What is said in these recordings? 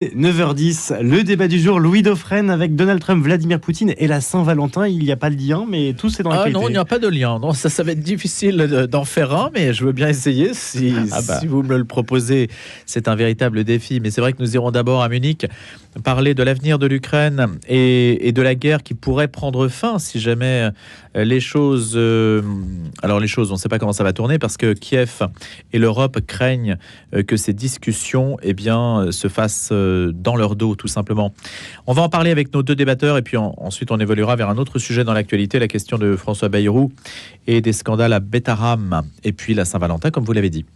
9h10, le débat du jour, Louis Dauphren avec Donald Trump, Vladimir Poutine et la Saint-Valentin. Il n'y a pas de lien, mais tout c'est dans l'actualité. Non, il n'y a pas de lien. Non, ça va être difficile d'en faire un, mais je veux bien essayer si vous me le proposez. C'est un véritable défi. Mais c'est vrai que nous irons d'abord à Munich parler de l'avenir de l'Ukraine et de la guerre qui pourrait prendre fin si jamais les choses... Alors les choses, on ne sait pas comment ça va tourner parce que Kiev et l'Europe craignent que ces discussions se fassent dans leur dos, tout simplement. On va en parler avec nos deux débatteurs et puis ensuite on évoluera vers un autre sujet dans l'actualité, la question de François Bayrou et des scandales à Betharam et puis la Saint-Valentin, comme vous l'avez dit.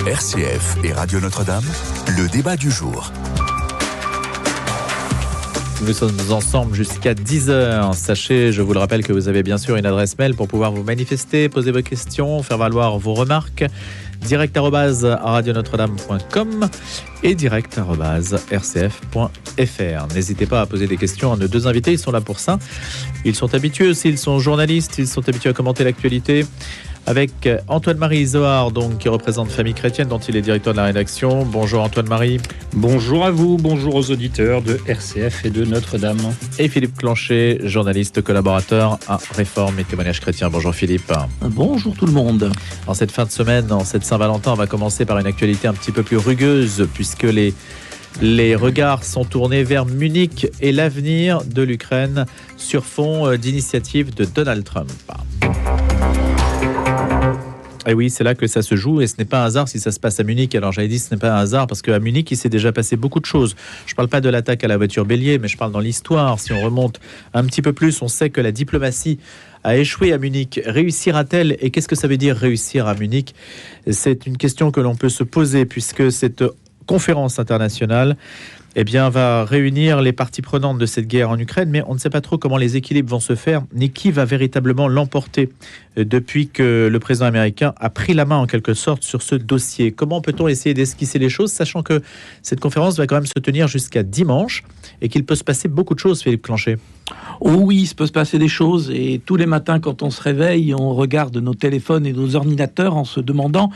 RCF et Radio Notre-Dame, le débat du jour. Nous sommes ensemble jusqu'à 10h. Sachez, je vous le rappelle, que vous avez bien sûr une adresse mail pour pouvoir vous manifester, poser vos questions, faire valoir vos remarques. direct@radionotre-dame.com et direct@rcf.fr. N'hésitez pas à poser des questions à nos deux invités, ils sont là pour ça. Ils sont habitués aussi, ils sont journalistes, ils sont habitués à commenter l'actualité. Avec Antoine-Marie Zohar, donc, qui représente Famille Chrétienne, dont il est directeur de la rédaction. Bonjour Antoine-Marie. Bonjour à vous, bonjour aux auditeurs de RCF et de Notre-Dame. Et Philippe Clanchet, journaliste collaborateur à Réforme et Témoignage Chrétien. Bonjour Philippe. Bonjour tout le monde. En cette fin de semaine, en cette Saint-Valentin, on va commencer par une actualité un petit peu plus rugueuse, puisque les regards sont tournés vers Munich et l'avenir de l'Ukraine sur fond d'initiative de Donald Trump. Et oui, c'est là que ça se joue et ce n'est pas un hasard si ça se passe à Munich. Alors j'avais dit ce n'est pas un hasard parce qu'à Munich, il s'est déjà passé beaucoup de choses. Je ne parle pas de l'attaque à la voiture bélier, mais je parle dans l'histoire. Si on remonte un petit peu plus, on sait que la diplomatie a échoué à Munich. Réussira-t-elle? Et qu'est-ce que ça veut dire réussir à Munich? C'est une question que l'on peut se poser puisque cette conférence internationale va réunir les parties prenantes de cette guerre en Ukraine, mais on ne sait pas trop comment les équilibres vont se faire, ni qui va véritablement l'emporter depuis que le président américain a pris la main en quelque sorte sur ce dossier. Comment peut-on essayer d'esquisser les choses, sachant que cette conférence va quand même se tenir jusqu'à dimanche et qu'il peut se passer beaucoup de choses, Philippe Clanchet? Oh oui, il peut se passer des choses et tous les matins quand on se réveille, on regarde nos téléphones et nos ordinateurs en se demandant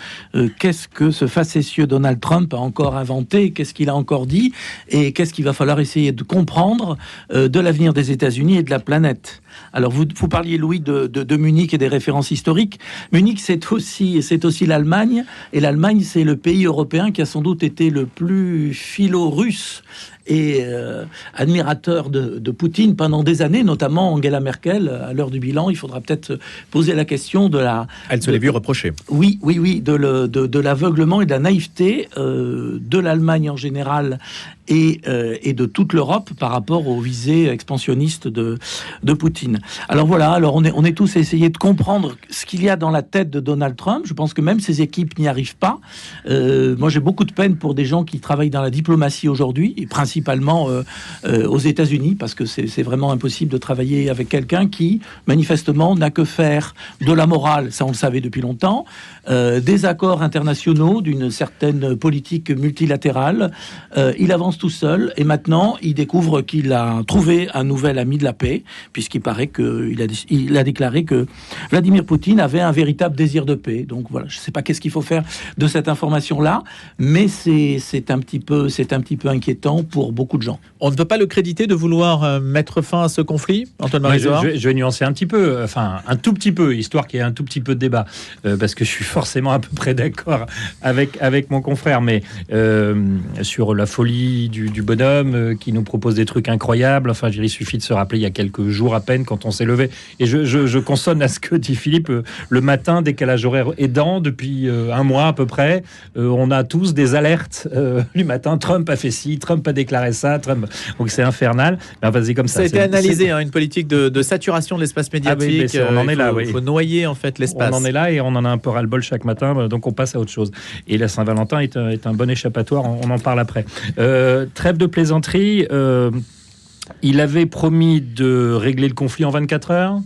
qu'est-ce que ce facétieux Donald Trump a encore inventé, qu'est-ce qu'il a encore dit et qu'est-ce qu'il va falloir essayer de comprendre de l'avenir des États-Unis et de la planète. Alors vous parliez, Louis, de Munich et des références historiques. Munich, c'est aussi l'Allemagne, et l'Allemagne, c'est le pays européen qui a sans doute été le plus philo-russe et admirateur de Poutine pendant des années, notamment Angela Merkel. À l'heure du bilan, il faudra peut-être poser la question de la... Elle se l'est vue reprocher. Oui, de l'aveuglement et de la naïveté de l'Allemagne en général et de toute l'Europe par rapport aux visées expansionnistes de Poutine. Alors voilà, on est tous à essayer de comprendre ce qu'il y a dans la tête de Donald Trump. Je pense que même ses équipes n'y arrivent pas. Moi, j'ai beaucoup de peine pour des gens qui travaillent dans la diplomatie aujourd'hui, et principalement aux États-Unis, parce que c'est vraiment impossible de travailler avec quelqu'un qui, manifestement, n'a que faire de la morale, ça on le savait depuis longtemps, des accords internationaux, d'une certaine politique multilatérale. Il avance tout seul et maintenant il découvre qu'il a trouvé un nouvel ami de la paix, puisqu'il paraît qu'il a déclaré que Vladimir Poutine avait un véritable désir de paix. Donc voilà, je ne sais pas qu'est-ce qu'il faut faire de cette information-là, mais c'est un petit peu inquiétant pour beaucoup de gens. On ne peut pas le créditer de vouloir mettre fin à ce conflit, Antoine-Marie Zohar? Je vais nuancer un petit peu, enfin un tout petit peu, histoire qu'il y ait un tout petit peu de débat, parce que je suis forcément à peu près d'accord avec mon confrère, mais sur la folie du bonhomme qui nous propose des trucs incroyables. Enfin, il suffit de se rappeler il y a quelques jours à peine quand on s'est levé. Et je consonne à ce que dit Philippe. Le matin, décalage horaire aidant, depuis un mois à peu près, on a tous des alertes du matin. Trump a fait ci, Trump a déclaré ça, Trump. Donc c'est infernal. Ben, vas-y comme ça. Ça a été analysé, une politique de saturation de l'espace médiatique. On en est là. Il faut noyer en fait l'espace. On en est là et on en a un peu ras-le-bol chaque matin. Donc on passe à autre chose. Et la Saint-Valentin est un bon échappatoire. On en parle après. Trêve de plaisanterie. Il avait promis de régler le conflit en 24 heures.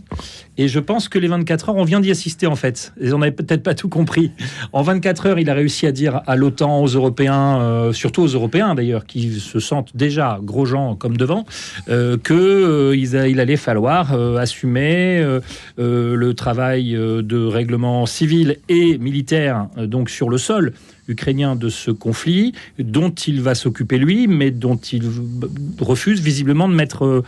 Et je pense que les 24 heures, on vient d'y assister en fait. Et on n'avait peut-être pas tout compris. En 24 heures, il a réussi à dire à l'OTAN, aux Européens, surtout aux Européens d'ailleurs, qui se sentent déjà gros gens comme devant, qu'il allait falloir assumer le travail de règlement civil et militaire, donc sur le sol ukrainien de ce conflit, dont il va s'occuper lui, mais dont il refuse visiblement de mettre,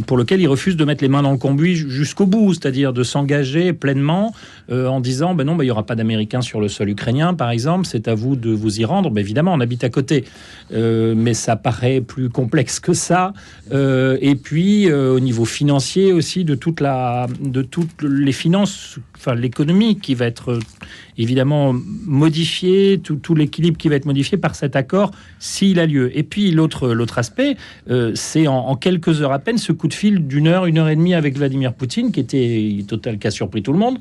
pour lequel il refuse de mettre les mains dans le cambouis jusqu'au bout, c'est-à-dire de s'engager pleinement en disant ben non, il n'y aura pas d'Américains sur le sol ukrainien, par exemple, c'est à vous de vous y rendre. Ben évidemment, on habite à côté, mais ça paraît plus complexe que ça. Et puis, au niveau financier aussi, de toutes les finances, enfin l'économie qui va être évidemment modifié, tout l'équilibre qui va être modifié par cet accord s'il a lieu. Et puis l'autre aspect, c'est en quelques heures à peine ce coup de fil d'une heure et demie avec Vladimir Poutine qui a surpris tout le monde,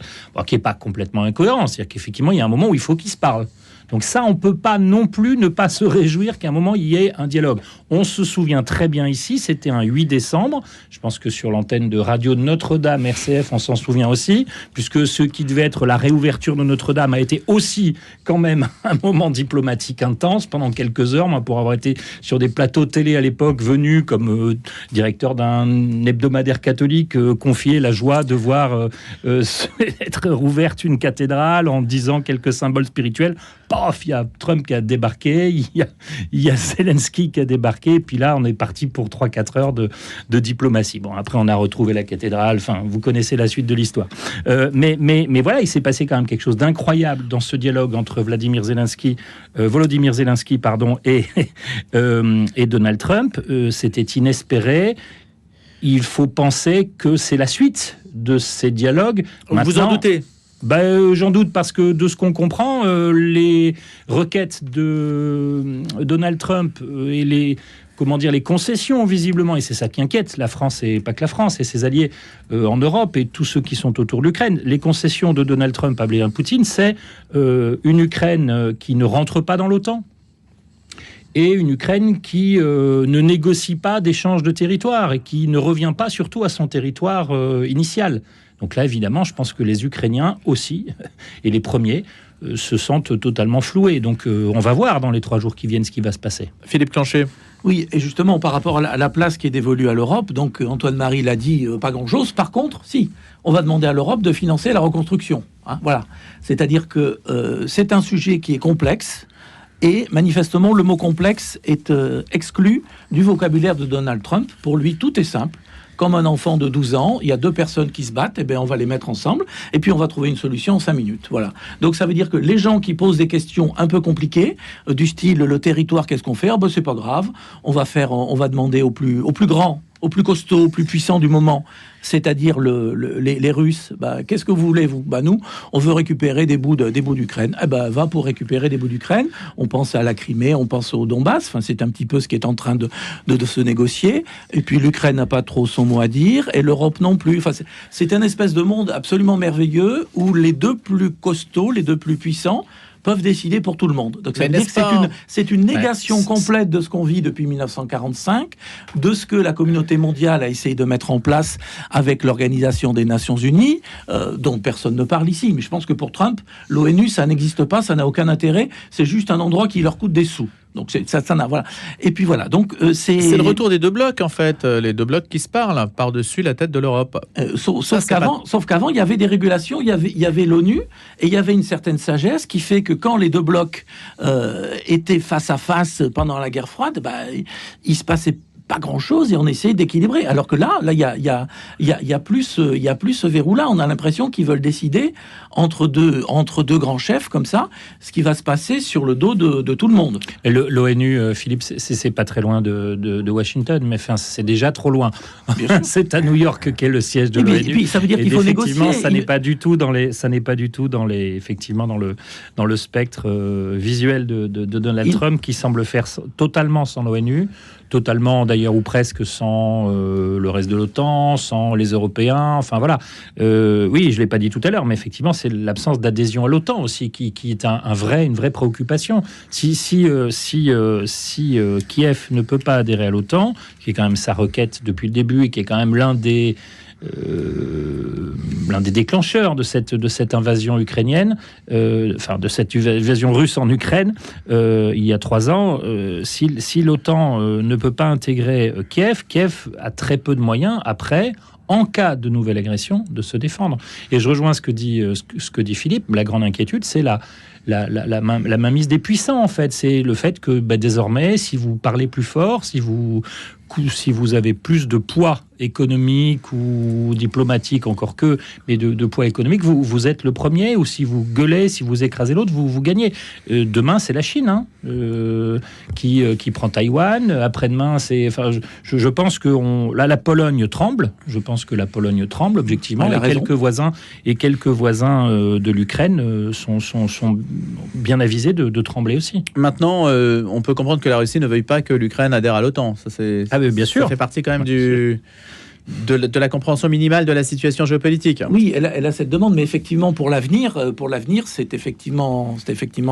qui n'est pas complètement incohérent. C'est-à-dire qu'effectivement, il y a un moment où il faut qu'ils se parlent. Donc ça, on ne peut pas non plus ne pas se réjouir qu'à un moment, il y ait un dialogue. On se souvient très bien ici, c'était un 8 décembre. Je pense que sur l'antenne de radio de Notre-Dame, RCF, on s'en souvient aussi, puisque ce qui devait être la réouverture de Notre-Dame a été aussi quand même un moment diplomatique intense pendant quelques heures. Moi, pour avoir été sur des plateaux télé à l'époque, venu comme directeur d'un hebdomadaire catholique, confier la joie de voir être rouverte une cathédrale en disant quelques symboles spirituels. Paf, il y a Trump qui a débarqué, il y a Zelensky qui a débarqué, et puis là, on est parti pour 3-4 heures de diplomatie. Bon, après, on a retrouvé la cathédrale, enfin, vous connaissez la suite de l'histoire. Mais voilà, il s'est passé quand même quelque chose d'incroyable dans ce dialogue entre Volodymyr Zelensky, et Donald Trump. C'était inespéré. Il faut penser que c'est la suite de ces dialogues. Vous en doutez ? J'en doute parce que de ce qu'on comprend, les requêtes de Donald Trump et les concessions visiblement, et c'est ça qui inquiète la France, et pas que la France et ses alliés en Europe et tous ceux qui sont autour de l'Ukraine. Les concessions de Donald Trump à Vladimir Poutine, c'est une Ukraine qui ne rentre pas dans l'OTAN et une Ukraine qui ne négocie pas d'échange de territoire et qui ne revient pas surtout à son territoire initial. Donc là, évidemment, je pense que les Ukrainiens aussi, et les premiers, se sentent totalement floués. Donc on va voir dans les 3 jours qui viennent ce qui va se passer. Philippe Plancher. Oui, et justement, par rapport à la place qui est dévolue à l'Europe, donc Antoine-Marie l'a dit, pas grand-chose. Par contre, si, on va demander à l'Europe de financer la reconstruction. Hein, voilà. C'est-à-dire que c'est un sujet qui est complexe, et manifestement, le mot complexe est exclu du vocabulaire de Donald Trump. Pour lui, tout est simple. Comme un enfant de 12 ans, il y a 2 personnes qui se battent, et bien on va les mettre ensemble, et puis on va trouver une solution en 5 minutes. Voilà. Donc ça veut dire que les gens qui posent des questions un peu compliquées, du style le territoire, qu'est-ce qu'on fait ? C'est pas grave. On va demander au plus grand, au plus costaud, au plus puissant du moment, c'est-à-dire les Russes. Qu'est-ce que vous voulez, vous ? Nous, on veut récupérer des bouts d'Ukraine. Va pour récupérer des bouts d'Ukraine. On pense à la Crimée, on pense au Donbass. Enfin, c'est un petit peu ce qui est en train de se négocier. Et puis l'Ukraine n'a pas trop son mot à dire, et l'Europe non plus. Enfin, c'est un espèce de monde absolument merveilleux où les 2 plus costauds, les 2 plus puissants, peuvent décider pour tout le monde. Donc ça veut dire que c'est une négation complète de ce qu'on vit depuis 1945, de ce que la communauté mondiale a essayé de mettre en place avec l'Organisation des Nations Unies, dont personne ne parle ici. Mais je pense que pour Trump, l'ONU, ça n'existe pas, ça n'a aucun intérêt, c'est juste un endroit qui leur coûte des sous. Donc ça n'a, voilà. Et puis voilà. Donc c'est le retour des 2 blocs en fait, les 2 blocs qui se parlent par-dessus la tête de l'Europe. Sauf qu'avant, il y avait des régulations, il y avait l'ONU et il y avait une certaine sagesse qui fait que quand les 2 blocs étaient face à face pendant la guerre froide, il se passait pas grand-chose et on essaie d'équilibrer. Alors que là, il y a plus ce verrou-là. On a l'impression qu'ils veulent décider entre deux grands chefs comme ça, ce qui va se passer sur le dos de tout le monde. L'ONU, Philippe, c'est pas très loin de Washington, mais enfin, c'est déjà trop loin. C'est à New York qu'est le siège de l'ONU. Et puis ça veut dire qu'il faut négocier. Ça n'est pas du tout dans le spectre visuel de Donald Trump, qui semble faire totalement sans l'ONU. Totalement d'ailleurs, ou presque, sans le reste de l'OTAN, sans les Européens, enfin voilà. Oui, je ne l'ai pas dit tout à l'heure, mais effectivement, c'est l'absence d'adhésion à l'OTAN aussi qui est une vraie préoccupation. Si Kiev ne peut pas adhérer à l'OTAN, qui est quand même sa requête depuis le début et qui est quand même l'un des l'un des déclencheurs de cette invasion ukrainienne, de cette invasion russe en Ukraine, il y a 3 ans. Si l'OTAN ne peut pas intégrer Kiev a très peu de moyens après, en cas de nouvelle agression, de se défendre. Et je rejoins ce que dit Philippe. La grande inquiétude, c'est la mainmise des puissants, en fait. C'est le fait que désormais, si vous parlez plus fort, si vous avez plus de poids économique ou diplomatique, encore que, mais de poids économique, vous êtes le premier, ou si vous gueulez, si vous écrasez l'autre, vous gagnez. Demain, c'est la Chine qui prend Taïwan. Après-demain, je pense que la Pologne tremble. Je pense que la Pologne tremble, objectivement. Et quelques voisins de l'Ukraine sont bien avisés de trembler aussi. Maintenant, on peut comprendre que la Russie ne veuille pas que l'Ukraine adhère à l'OTAN. Bien sûr. Ça fait partie quand même de la compréhension minimale de la situation géopolitique. Oui, elle a cette demande, mais effectivement, pour l'avenir, c'est effectivement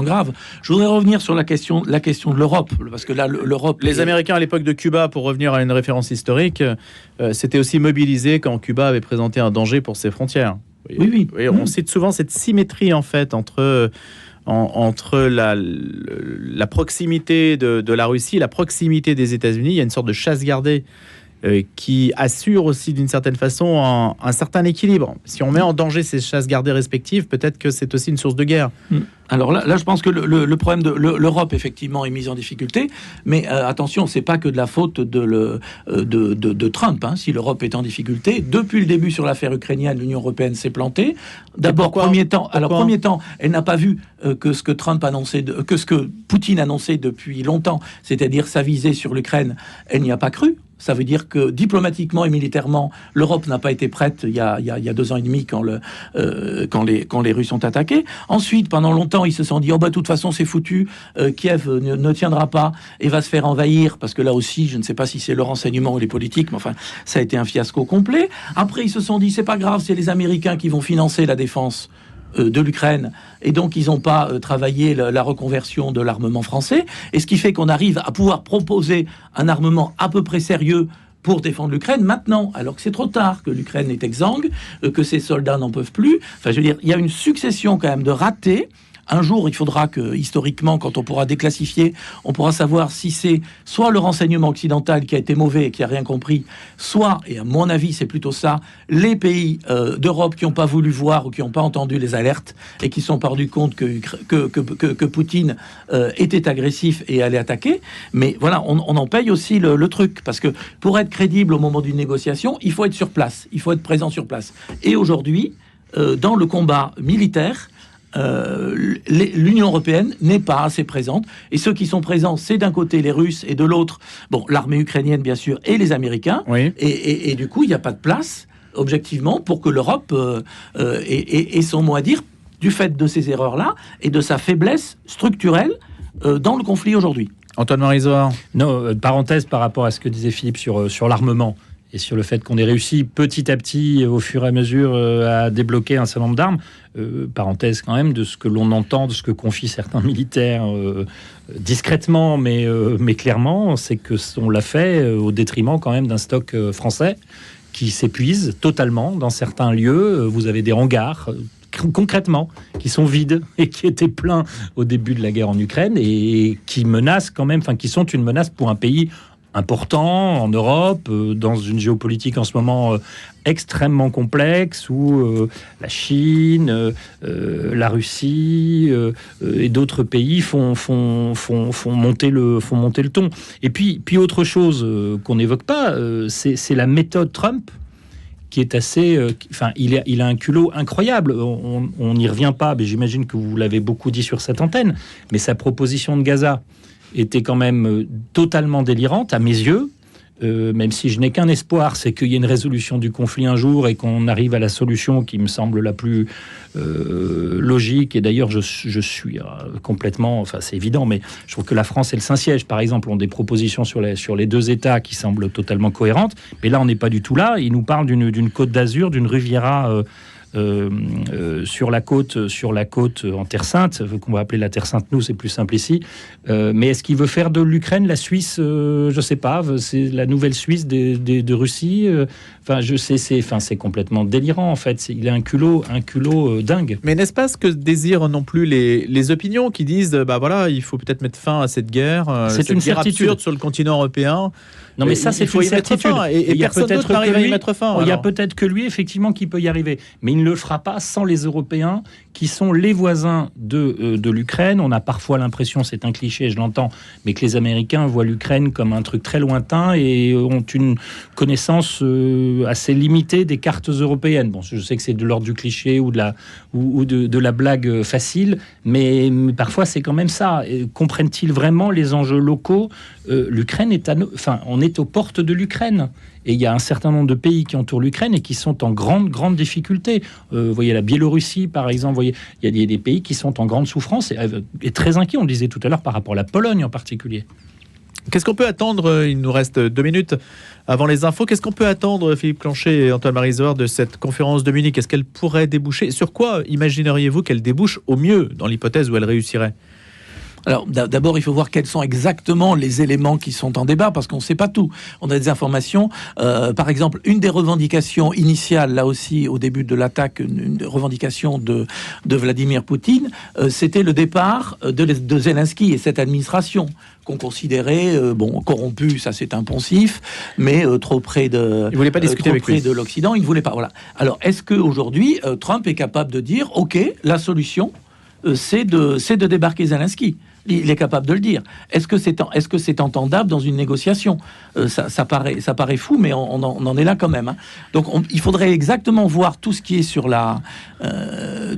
grave. Je voudrais revenir sur la question de l'Europe, parce que là, l'Europe... Les Américains, à l'époque de Cuba, pour revenir à une référence historique, s'étaient aussi mobilisés quand Cuba avait présenté un danger pour ses frontières. Oui. On cite souvent cette symétrie, en fait, entre la proximité de la Russie, la proximité des États-Unis. Il y a une sorte de chasse gardée qui assure aussi d'une certaine façon un certain équilibre. Si on met en danger ces chasses gardées respectives, peut-être que c'est aussi une source de guerre. Alors là, je pense que le problème de l'Europe, effectivement, est mise en difficulté, mais attention, c'est pas que de la faute de Trump. Si l'Europe est en difficulté, depuis le début sur l'affaire ukrainienne, l'Union européenne s'est plantée. D'abord, premier temps, elle n'a pas vu que ce que Poutine annonçait depuis longtemps, c'est-à-dire sa visée sur l'Ukraine, elle n'y a pas cru. Ça veut dire que diplomatiquement et militairement, l'Europe n'a pas été prête il y a 2 ans et demi quand les Russes ont attaqué. Ensuite, pendant longtemps, ils se sont dit de toute façon c'est foutu, Kiev ne tiendra pas et va se faire envahir, parce que là aussi, je ne sais pas si c'est le renseignement ou les politiques, mais enfin, ça a été un fiasco complet. Après, ils se sont dit c'est pas grave, c'est les Américains qui vont financer la défense de l'Ukraine, et donc ils n'ont pas travaillé la reconversion de l'armement français, et ce qui fait qu'on arrive à pouvoir proposer un armement à peu près sérieux pour défendre l'Ukraine maintenant, alors que c'est trop tard, que l'Ukraine est exsangue, que ses soldats n'en peuvent plus. Enfin, je veux dire, il y a une succession quand même de ratés. Un jour, il faudra que, historiquement, quand on pourra déclassifier, on pourra savoir si c'est soit le renseignement occidental qui a été mauvais et qui a rien compris, soit, et à mon avis, c'est plutôt ça, les pays d'Europe qui n'ont pas voulu voir ou qui n'ont pas entendu les alertes et qui se sont pas rendus compte que Poutine était agressif et allait attaquer. Mais voilà, on en paye aussi le truc, parce que pour être crédible au moment d'une négociation, il faut être sur place, il faut être présent sur place. Et aujourd'hui, dans le combat militaire, l'Union européenne n'est pas assez présente, et ceux qui sont présents, c'est d'un côté les Russes et de l'autre, l'armée ukrainienne bien sûr, et les Américains. Oui. Et du coup, il n'y a pas de place, objectivement, pour que l'Europe ait son mot à dire, du fait de ces erreurs-là et de sa faiblesse structurelle dans le conflit aujourd'hui. Antoine Marizor. Non, parenthèse par rapport à ce que disait Philippe sur l'armement et sur le fait qu'on ait réussi petit à petit, au fur et à mesure, à débloquer un certain nombre d'armes. Parenthèse quand même de ce que l'on entend, de ce que confient certains militaires discrètement, mais clairement, c'est que on l'a fait au détriment quand même d'un stock français qui s'épuise totalement dans certains lieux. Vous avez des hangars concrètement, qui sont vides et qui étaient pleins au début de la guerre en Ukraine et qui menacent quand même, qui sont une menace pour un pays important en Europe, dans une géopolitique en ce moment extrêmement complexe où la Chine, la Russie et d'autres pays font monter le ton. Et puis autre chose qu'on n'évoque pas, c'est la méthode Trump, qui est assez... il a un culot incroyable. On n'y revient pas, mais j'imagine que vous l'avez beaucoup dit sur cette antenne, mais sa proposition de Gaza était quand même totalement délirante, à mes yeux, même si je n'ai qu'un espoir, c'est qu'il y ait une résolution du conflit un jour et qu'on arrive à la solution qui me semble la plus logique. Et d'ailleurs, je suis complètement... c'est évident, mais je trouve que la France et le Saint-Siège, par exemple, ont des propositions sur les 2 États qui semblent totalement cohérentes. Mais là, on n'est pas du tout là. Ils nous parlent d'une Côte d'Azur, d'une Riviera sur la côte en Terre Sainte, qu'on va appeler la Terre Sainte, nous, c'est plus simple ici. Mais est-ce qu'il veut faire de l'Ukraine la Suisse, je sais pas, c'est la nouvelle Suisse de Russie. C'est complètement délirant en fait. Il a un culot dingue. Mais n'est-ce pas ce que désirent non plus les opinions qui disent il faut peut-être mettre fin à cette guerre, c'est une guerre certitude absurde sur le continent européen. Non, mais ça, c'est une certitude. Et personne d'autre n'arrive à y mettre fin. Il y a peut-être que lui, effectivement, qui peut y arriver. Mais il ne le fera pas sans les Européens, qui sont les voisins de l'Ukraine. On a parfois l'impression, c'est un cliché, je l'entends, mais que les Américains voient l'Ukraine comme un truc très lointain et ont une connaissance assez limitée des cartes européennes. Bon, je sais que c'est de l'ordre du cliché ou de la blague facile, mais parfois, c'est quand même ça. Comprennent-ils vraiment les enjeux locaux ? L'Ukraine on est aux portes de l'Ukraine. Et il y a un certain nombre de pays qui entourent l'Ukraine et qui sont en grande difficulté. Vous voyez la Biélorussie, par exemple. Vous voyez, il y a des pays qui sont en grande souffrance et très inquiets, on le disait tout à l'heure, par rapport à la Pologne en particulier. Qu'est-ce qu'on peut attendre ? Il nous reste 2 minutes avant les infos. Qu'est-ce qu'on peut attendre, Philippe Clanchet et Antoine-Marie Zohar, de cette conférence de Munich ? Est-ce qu'elle pourrait déboucher ? Sur quoi imagineriez-vous qu'elle débouche au mieux, dans l'hypothèse où elle réussirait ? Alors d'abord, il faut voir quels sont exactement les éléments qui sont en débat, parce qu'on ne sait pas tout. On a des informations. Par exemple, une des revendications initiales, là aussi, au début de l'attaque, une revendication de Vladimir Poutine, c'était le départ de Zelensky et cette administration qu'on considérait corrompue, ça c'est un poncif, mais trop près de. Il voulait pas discuter avec lui. De l'Occident, il ne voulait pas. Voilà. Alors, est-ce qu'aujourd'hui, Trump est capable de dire, OK, la solution, c'est de débarquer Zelensky? Il est capable de le dire. Est-ce que c'est entendable dans une négociation ? Ça paraît fou, mais on en est là quand même. Hein. Donc, il faudrait exactement voir tout ce qui est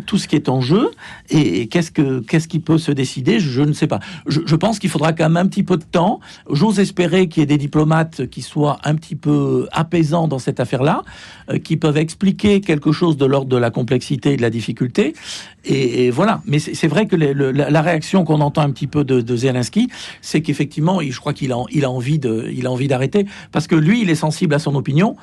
tout ce qui est en jeu et qu'est-ce qui peut se décider. Je ne sais pas. Je pense qu'il faudra quand même un petit peu de temps. J'ose espérer qu'il y ait des diplomates qui soient un petit peu apaisants dans cette affaire-là, qui peuvent expliquer quelque chose de l'ordre de la complexité et de la difficulté. Et voilà. Mais c'est vrai que la réaction qu'on entend un petit peu de Zelensky, c'est qu'effectivement, je crois qu'il a envie d'arrêter, parce que lui, il est sensible à son opinion,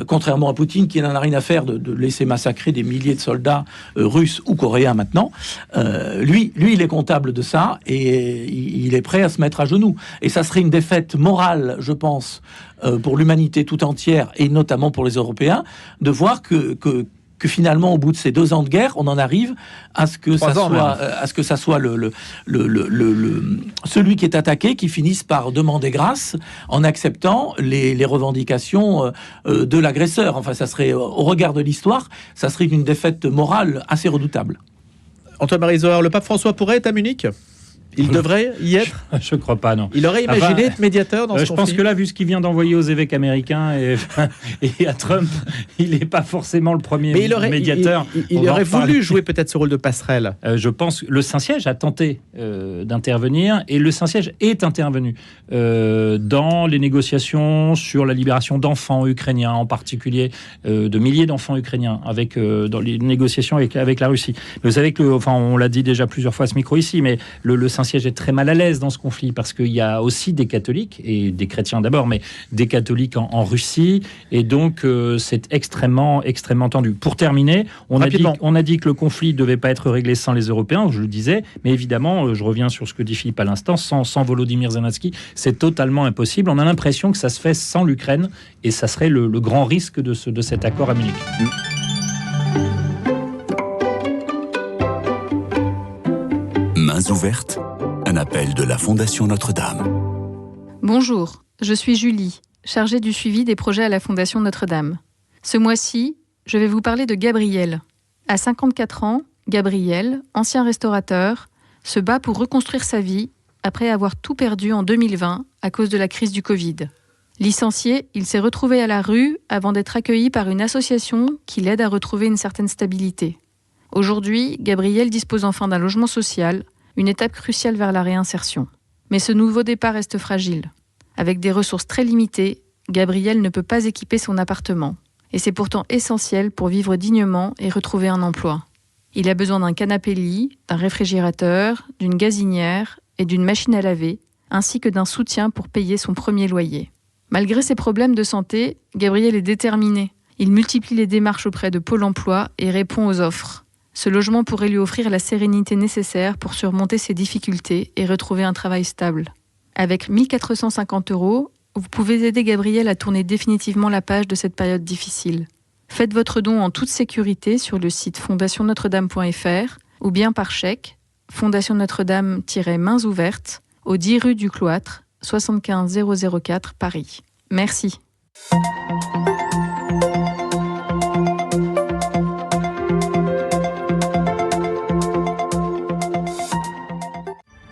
contrairement à Poutine, qui n'en a rien à faire de laisser massacrer des milliers de soldats russes ou coréens maintenant. Lui, il est comptable de ça et il est prêt à se mettre à genoux. Et ça serait une défaite morale, je pense, pour l'humanité tout entière et notamment pour les Européens, de voir que finalement, au bout de ces 2 ans de guerre, on en arrive à ce que ça soit celui qui est attaqué qui finisse par demander grâce en acceptant les revendications de l'agresseur. Enfin, ça serait, au regard de l'histoire, ça serait une défaite morale assez redoutable. Antoine-Marie Zohar, le pape François pourrait être à Munich ? Il devrait y être ? Je ne crois pas, non. Il aurait imaginé être médiateur dans ce conflit ? Je pense que là, vu ce qu'il vient d'envoyer aux évêques américains et à Trump, il n'est pas forcément le premier médiateur. Il aurait voulu jouer peut-être ce rôle de passerelle. Je pense que le Saint-Siège a tenté d'intervenir et le Saint-Siège est intervenu dans les négociations sur la libération d'enfants ukrainiens, en particulier de milliers d'enfants ukrainiens, dans les négociations avec la Russie. Mais vous savez on l'a dit déjà plusieurs fois à ce micro ici, mais le Saint-Siège est très mal à l'aise dans ce conflit parce qu'il y a aussi des catholiques et des chrétiens d'abord, mais des catholiques en Russie, et donc c'est extrêmement tendu. Pour terminer, on a dit que le conflit ne devait pas être réglé sans les Européens, je le disais, mais évidemment, je reviens sur ce que dit Philippe à l'instant, sans Volodymyr Zelensky, c'est totalement impossible. On a l'impression que ça se fait sans l'Ukraine, et ça serait le grand risque de cet accord à Munich. Mains ouvertes, un appel de la Fondation Notre-Dame. Bonjour, je suis Julie, chargée du suivi des projets à la Fondation Notre-Dame. Ce mois-ci, je vais vous parler de Gabriel. À 54 ans, Gabriel, ancien restaurateur, se bat pour reconstruire sa vie après avoir tout perdu en 2020 à cause de la crise du Covid. Licencié, il s'est retrouvé à la rue avant d'être accueilli par une association qui l'aide à retrouver une certaine stabilité. Aujourd'hui, Gabriel dispose enfin d'un logement social, une étape cruciale vers la réinsertion. Mais ce nouveau départ reste fragile. Avec des ressources très limitées, Gabriel ne peut pas équiper son appartement. Et c'est pourtant essentiel pour vivre dignement et retrouver un emploi. Il a besoin d'un canapé-lit, d'un réfrigérateur, d'une gazinière et d'une machine à laver, ainsi que d'un soutien pour payer son premier loyer. Malgré ses problèmes de santé, Gabriel est déterminé. Il multiplie les démarches auprès de Pôle emploi et répond aux offres. Ce logement pourrait lui offrir la sérénité nécessaire pour surmonter ses difficultés et retrouver un travail stable. Avec 1 450 €, vous pouvez aider Gabriel à tourner définitivement la page de cette période difficile. Faites votre don en toute sécurité sur le site fondationnotre-dame.fr ou bien par chèque, Fondation Notre-Dame-Mains Ouvertes, au 10 rue du Cloître, 75 004 Paris. Merci.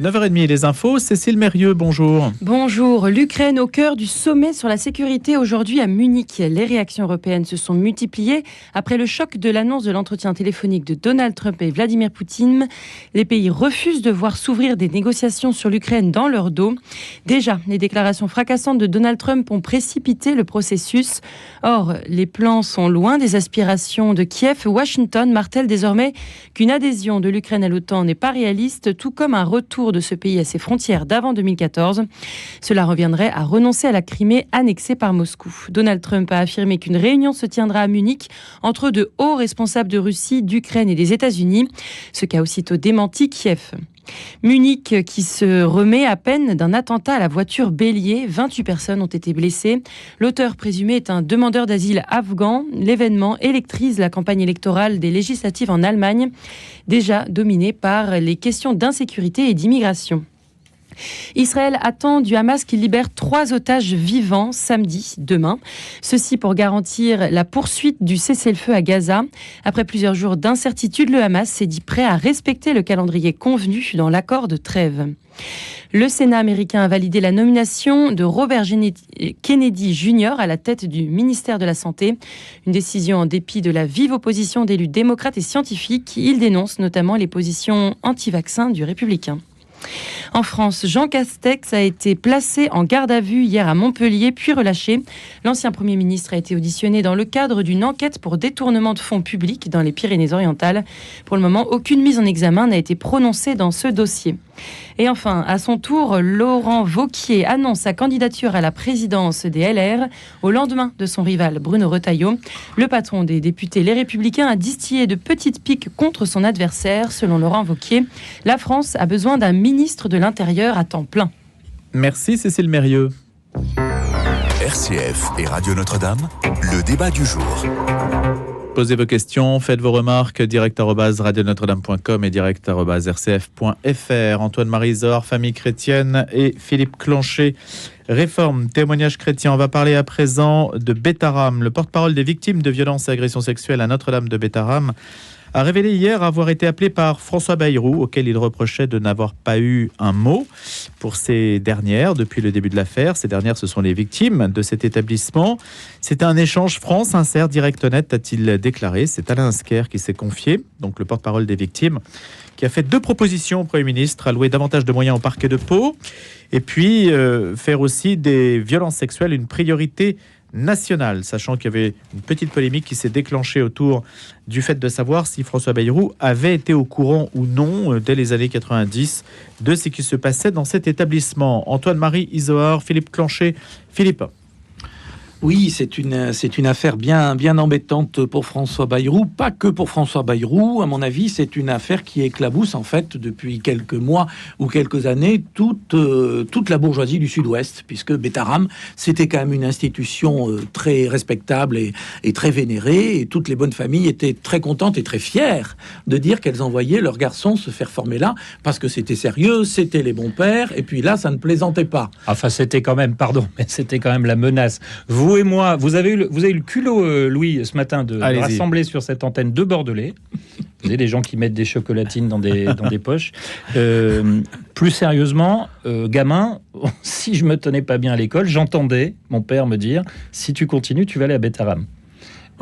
9h30, les infos. Cécile Mérieux, bonjour. Bonjour. L'Ukraine au cœur du sommet sur la sécurité aujourd'hui à Munich. Les réactions européennes se sont multipliées après le choc de l'annonce de l'entretien téléphonique de Donald Trump et Vladimir Poutine. Les pays refusent de voir s'ouvrir des négociations sur l'Ukraine dans leur dos. Déjà, les déclarations fracassantes de Donald Trump ont précipité le processus. Or, les plans sont loin des aspirations de Kiev. Washington martèle désormais qu'une adhésion de l'Ukraine à l'OTAN n'est pas réaliste, tout comme un retour de ce pays à ses frontières d'avant 2014. Cela reviendrait à renoncer à la Crimée annexée par Moscou. Donald Trump a affirmé qu'une réunion se tiendra à Munich entre de hauts responsables de Russie, d'Ukraine et des États-Unis, ce qu'a aussitôt démenti Kiev. Munich qui se remet à peine d'un attentat à la voiture bélier. 28 personnes ont été blessées. L'auteur présumé est un demandeur d'asile afghan. L'événement électrise la campagne électorale des législatives en Allemagne, déjà dominée par les questions d'insécurité et d'immigration. Israël attend du Hamas qu'il libère 3 otages vivants samedi, demain. Ceci pour garantir la poursuite du cessez-le-feu à Gaza. Après plusieurs jours d'incertitude, le Hamas s'est dit prêt à respecter le calendrier convenu dans l'accord de trêve. Le Sénat américain a validé la nomination de Robert Kennedy Jr. à la tête du ministère de la Santé. Une décision en dépit de la vive opposition d'élus démocrates et scientifiques. Il dénonce notamment les positions anti-vaccins du républicain. En France, Jean Castex a été placé en garde à vue hier à Montpellier, puis relâché. L'ancien Premier ministre a été auditionné dans le cadre d'une enquête pour détournement de fonds publics dans les Pyrénées-Orientales. Pour le moment, aucune mise en examen n'a été prononcée dans ce dossier. Et enfin, à son tour, Laurent Wauquiez annonce sa candidature à la présidence des LR au lendemain de son rival Bruno Retailleau. Le patron des députés Les Républicains a distillé de petites piques contre son adversaire. Selon Laurent Wauquiez, la France a besoin d'un ministre de l'Intérieur à temps plein. Merci Cécile Mérieux. RCF et Radio Notre-Dame, le débat du jour. Posez vos questions, faites vos remarques, direct@radionotre-dame.com et direct@rcf.fr. Antoine-Marie Zor, Famille chrétienne, et Philippe Clanchet, Réforme, témoignage chrétien. On va parler à présent de Bétharram. Le porte-parole des victimes de violences et agressions sexuelles à Notre-Dame de Bétharram a révélé hier avoir été appelé par François Bayrou, auquel il reprochait de n'avoir pas eu un mot pour ces dernières depuis le début de l'affaire. Ces dernières, ce sont les victimes de cet établissement. C'était un échange franc, sincère, direct, honnête, a-t-il déclaré. C'est Alain Asquer qui s'est confié, donc le porte-parole des victimes, qui a fait 2 propositions au Premier ministre: allouer davantage de moyens au parquet de Pau et puis faire aussi des violences sexuelles une priorité nationale, sachant qu'il y avait une petite polémique qui s'est déclenchée autour du fait de savoir si François Bayrou avait été au courant ou non, dès les années 90, de ce qui se passait dans cet établissement. Antoine-Marie Isoard, Philippe Clanchet. Philippe. Oui, c'est une affaire bien embêtante pour François Bayrou. Pas que pour François Bayrou. À mon avis, c'est une affaire qui éclabousse, en fait, depuis quelques mois ou quelques années, toute la bourgeoisie du Sud-Ouest, puisque Bétharram, c'était quand même une institution très respectable et très vénérée, et toutes les bonnes familles étaient très contentes et très fières de dire qu'elles envoyaient leurs garçons se faire former là, parce que c'était sérieux, c'était les bons pères, et puis là, ça ne plaisantait pas. Enfin, c'était quand même, pardon, mais c'était quand même la menace. Vous et moi, vous avez eu le culot, Louis, ce matin, de rassembler sur cette antenne 2 Bordelais. Vous avez des gens qui mettent des chocolatines dans des poches. Plus sérieusement, gamin, si je me tenais pas bien à l'école, j'entendais mon père me dire: si tu continues, tu vas aller à Bétharram.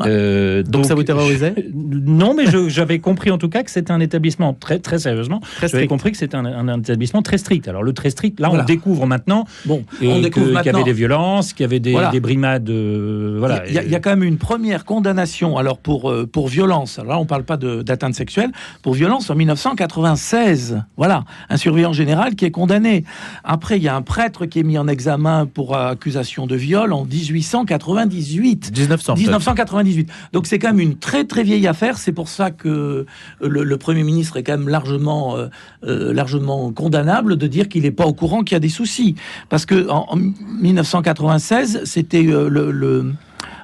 Donc ça vous terrorisait? Non, mais j'avais compris en tout cas que c'était un établissement très sérieusement. J'avais compris que c'était un établissement très strict. Alors le très strict, là, voilà. On découvre maintenant. Bon, on découvre qu'il y avait des violences, qu'il y avait des brimades. Voilà. Il y a quand même une première condamnation. Alors pour violence. Alors là, on parle pas d'atteinte sexuelle. Pour violence en 1996. Voilà, un surveillant général qui est condamné. Après, il y a un prêtre qui est mis en examen pour accusation de viol en 1998. 1998. 98. Donc c'est quand même une très très vieille affaire. C'est pour ça que le Premier ministre est quand même largement condamnable de dire qu'il n'est pas au courant qu'il y a des soucis. Parce que en 1996, c'était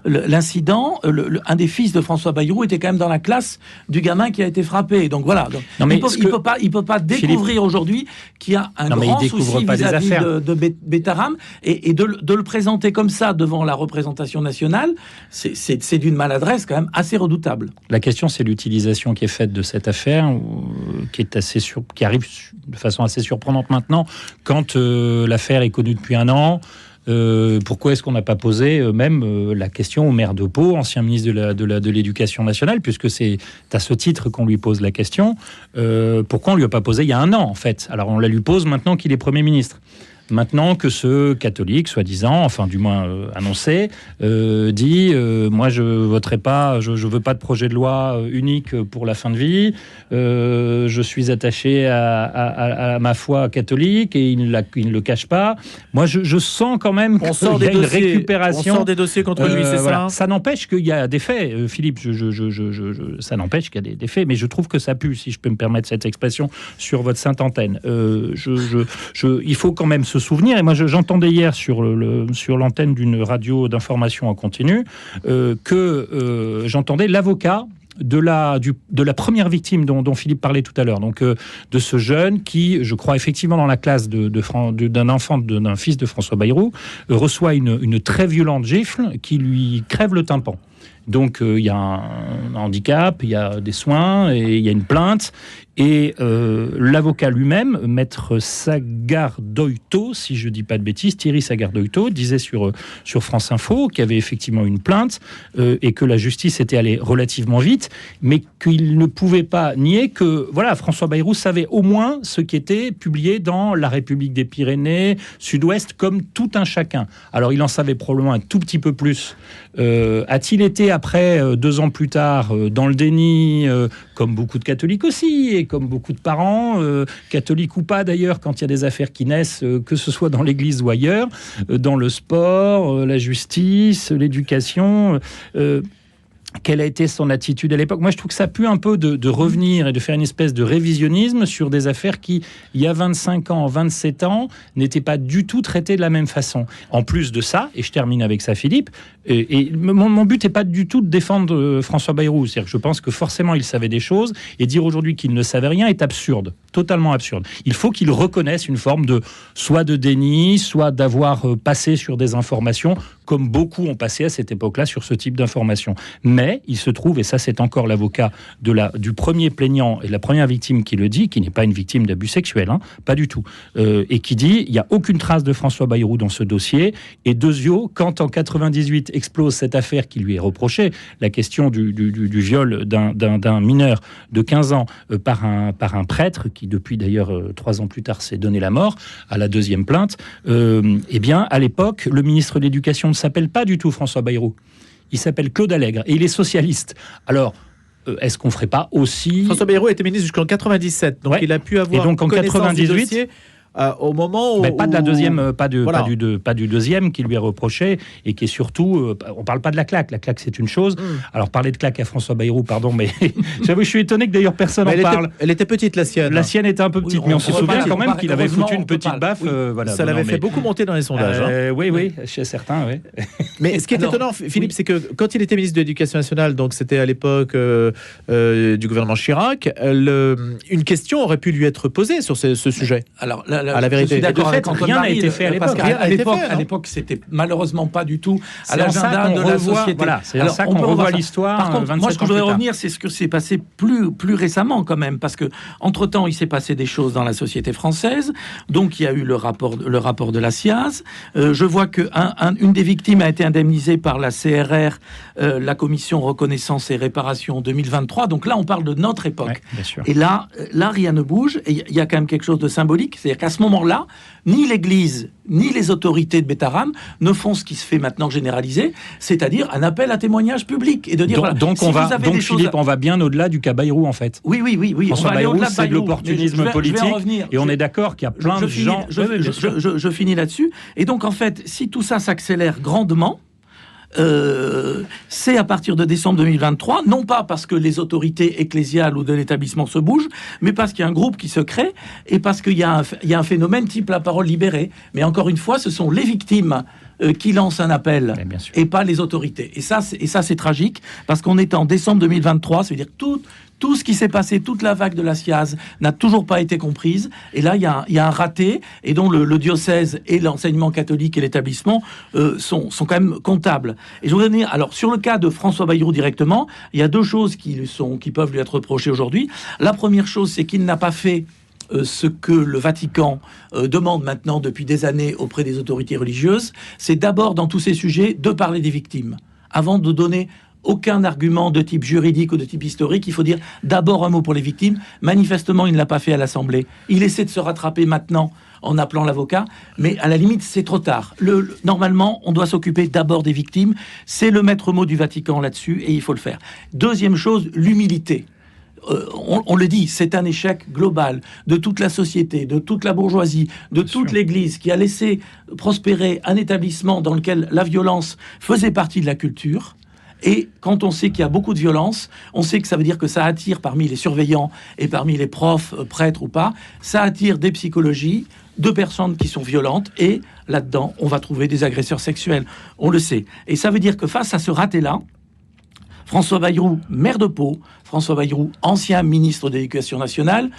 l'incident, un des fils de François Bayrou était quand même dans la classe du gamin qui a été frappé. Donc voilà. Donc, non, mais il peut pas découvrir aujourd'hui qu'il y a un grand souci vis-à-vis de Betaram et de le présenter comme ça devant la représentation nationale, c'est d'une maladresse quand même assez redoutable. La question, c'est l'utilisation qui est faite de cette affaire, qui arrive de façon assez surprenante maintenant, quand l'affaire est connue depuis un an. Pourquoi est-ce qu'on n'a pas posé même la question au maire de Pau, ancien ministre de l'Éducation nationale, puisque c'est à ce titre qu'on lui pose la question. Pourquoi on ne lui a pas posé il y a un an, en fait? Alors on la lui pose maintenant qu'il est Premier ministre. Maintenant que ce catholique, soi-disant, enfin du moins annoncé, dit moi je voterai pas, je veux pas de projet de loi unique pour la fin de vie, je suis attaché à ma foi catholique et il ne le cache pas. Moi je sens quand même qu'il y a une récupération. On sort des dossiers contre lui, c'est voilà. ça. Ça n'empêche qu'il y a des faits, Philippe, ça n'empêche qu'il y a des faits, mais je trouve que ça pue, si je peux me permettre cette expression, sur votre sainte antenne. Il faut quand même se souvenir, et moi j'entendais hier sur l'antenne d'une radio d'information en continu que j'entendais l'avocat de la première victime dont Philippe parlait tout à l'heure, donc de ce jeune qui, je crois effectivement dans la classe d'un fils de François Bayrou, reçoit une très violente gifle qui lui crève le tympan. Donc il y a un handicap, il y a des soins et il y a une plainte. Et l'avocat lui-même, maître Sagardoito, si je ne dis pas de bêtises, Thierry Sagardoito, disait sur France Info qu'il y avait effectivement une plainte et que la justice était allée relativement vite, mais qu'il ne pouvait pas nier que François Bayrou savait au moins ce qui était publié dans La République des Pyrénées, Sud-Ouest, comme tout un chacun. Alors il en savait probablement un tout petit peu plus. A-t-il été après, 2 ans plus tard, dans le déni, comme beaucoup de catholiques aussi, et comme beaucoup de parents, catholiques ou pas d'ailleurs, quand il y a des affaires qui naissent, que ce soit dans l'église ou ailleurs, dans le sport, la justice, l'éducation... quelle a été son attitude à l'époque? Moi, je trouve que ça pue un peu de revenir et de faire une espèce de révisionnisme sur des affaires qui, il y a 25 ans, 27 ans, n'étaient pas du tout traitées de la même façon. En plus de ça, et je termine avec ça, Philippe, et mon but n'est pas du tout de défendre François Bayrou. C'est-à-dire que je pense que forcément, il savait des choses, et dire aujourd'hui qu'il ne savait rien est absurde, totalement absurde. Il faut qu'il reconnaisse une forme soit de déni, soit d'avoir passé sur des informations, comme beaucoup ont passé à cette époque-là sur ce type d'informations. Mais il se trouve, et ça c'est encore l'avocat du premier plaignant et de la première victime qui le dit, qui n'est pas une victime d'abus sexuels, pas du tout, et qui dit il n'y a aucune trace de François Bayrou dans ce dossier. Et Dezio, quand en 98 explose cette affaire qui lui est reprochée, la question du viol d'un mineur de 15 ans par un prêtre, qui depuis d'ailleurs 3 ans plus tard s'est donné la mort à la deuxième plainte, eh bien à l'époque le ministre de l'Éducation ne s'appelle pas du tout François Bayrou. Il s'appelle Claude Allègre et il est socialiste. Alors, est-ce qu'on ne ferait pas aussi... François Bayrou était ministre jusqu'en 97, donc il a pu avoir... Et donc en 98... au moment où... Mais pas de la deuxième, pas du deuxième qui lui est reproché, et qui est surtout... on parle pas de la claque c'est une chose. Alors parler de claque à François Bayrou, pardon, mais j'avoue, je suis étonné que d'ailleurs personne n'en parle. Elle était petite, la sienne. La sienne était un peu petite, mais on se souvient quand même qu'il avait foutu une petite baffe. Ça l'avait fait beaucoup monter dans les sondages. Oui, chez certains, oui. Mais ce qui est étonnant, Philippe, c'est que quand il était ministre de l'Éducation nationale, donc c'était à l'époque du gouvernement Chirac, une question aurait pu lui être posée sur ce sujet. Alors, à la vérité, je suis d'accord avec Antoine rien n'a Marie, été fait à l'époque. Parce qu'à l'époque, c'était malheureusement pas du tout à l'agenda de la société. Voilà, c'est en ça qu'on revoit l'histoire. Par contre, moi, ce que je voudrais revenir, c'est ce que s'est passé plus récemment quand même, parce que entre temps, il s'est passé des choses dans la société française. Donc, il y a eu le rapport de la SIAZ. Je vois que une des victimes a été indemnisée par la CRR, la Commission Reconnaissance et Réparation 2023. Donc là, on parle de notre époque. Ouais, bien sûr. Et là, rien ne bouge. Et il y a quand même quelque chose de symbolique, c'est-à-dire qu'à ce moment-là, ni l'Église, ni les autorités de Betaram ne font ce qui se fait maintenant généralisé, c'est-à-dire un appel à témoignage public. Et de dire, donc Philippe, on va bien au-delà du cas Bayrou, en fait. Oui. François Bayrou, c'est de l'opportunisme politique, et on est d'accord qu'il y a plein de gens... Je finis là-dessus. Et donc, en fait, si tout ça s'accélère grandement, c'est à partir de décembre 2023, non pas parce que les autorités ecclésiales ou de l'établissement se bougent, mais parce qu'il y a un groupe qui se crée et parce qu'il y a un phénomène type la parole libérée. Mais encore une fois, ce sont les victimes qui lancent un appel et pas les autorités. Et ça, c'est tragique parce qu'on est en décembre 2023, ça veut dire tout ce qui s'est passé, toute la vague de la SIAZ n'a toujours pas été comprise. Et là, il y a un raté et dont le diocèse et l'enseignement catholique et l'établissement sont quand même comptables. Et je voudrais dire, alors sur le cas de François Bayrou directement, il y a deux choses qui peuvent lui être reprochées aujourd'hui. La première chose, c'est qu'il n'a pas fait ce que le Vatican demande maintenant depuis des années auprès des autorités religieuses, c'est d'abord dans tous ces sujets de parler des victimes. Avant de donner aucun argument de type juridique ou de type historique, il faut dire d'abord un mot pour les victimes. Manifestement, il ne l'a pas fait à l'Assemblée. Il essaie de se rattraper maintenant en appelant l'avocat, mais à la limite, c'est trop tard. Normalement, on doit s'occuper d'abord des victimes. C'est le maître mot du Vatican là-dessus, et il faut le faire. Deuxième chose, l'humilité. On le dit, c'est un échec global de toute la société, de toute la bourgeoisie, de toute l'Église qui a laissé prospérer un établissement dans lequel la violence faisait partie de la culture. Et quand on sait qu'il y a beaucoup de violence, on sait que ça veut dire que ça attire parmi les surveillants et parmi les profs, prêtres ou pas, ça attire des psychologies de personnes qui sont violentes et là-dedans, on va trouver des agresseurs sexuels. On le sait. Et ça veut dire que face à ce raté-là, François Bayrou, maire de Pau, François Bayrou, ancien ministre de l'Éducation nationale,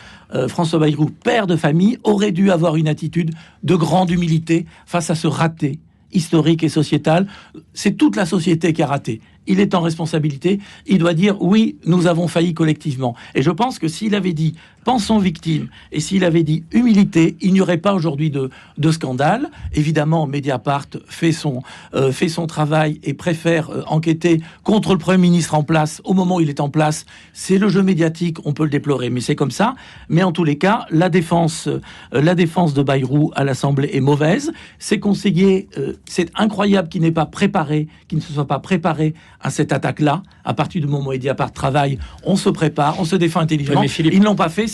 François Bayrou, père de famille, aurait dû avoir une attitude de grande humilité face à ce raté historique et sociétal. C'est toute la société qui a raté. Il est en responsabilité. Il doit dire oui, nous avons failli collectivement. Et je pense que s'il avait dit pensons victimes et s'il avait dit humilité, il n'y aurait pas aujourd'hui de scandale. Évidemment, Mediapart fait son travail et préfère enquêter contre le Premier ministre en place au moment où il est en place. C'est le jeu médiatique, on peut le déplorer, mais c'est comme ça. Mais en tous les cas, la défense de Bayrou à l'Assemblée est mauvaise. Ses conseillers, c'est incroyable qu'il ne se soit pas préparé à cette attaque-là. À partir du moment où Mediapart travaille, on se prépare, on se défend intelligemment. Oui, Philippe... Ils ne l'ont pas fait.